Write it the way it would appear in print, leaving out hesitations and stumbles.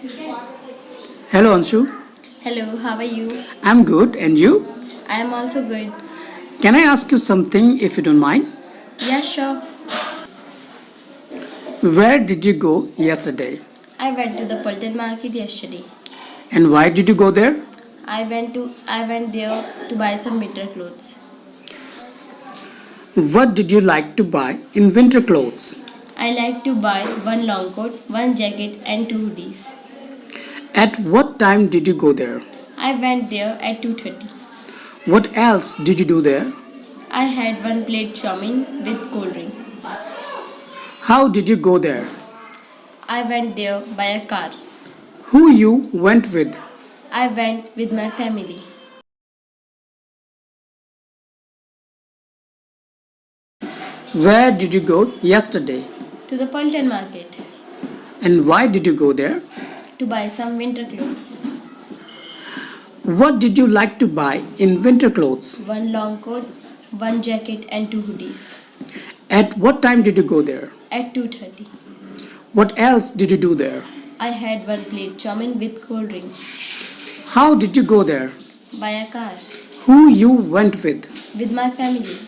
Hello Anshu, Hello, how are you? I'm good and you? I am also good. Can I ask you something if you don't mind? Yeah, sure. Where did you go yesterday I went to the Pulton market yesterday. and why did you go there? I went there to buy some winter clothes. What did you like to buy in winter clothes? I like to buy one long coat, one jacket and two hoodies. At what time did you go there? I went there at 2:30. What else did you do there? I had one plate chowmein with cold drink. How did you go there? I went there by a car. Who you went with? I went with my family. Where did you go yesterday To the Pulton market and why did you go there? to buy some winter clothes. What did you like to buy in winter clothes? One long coat, one jacket and two hoodies. At what time did you go there? At 2:30. What else did you do there? I had one plate chowmein with cold drink. How did you go there? By a car Who you went with? with my family.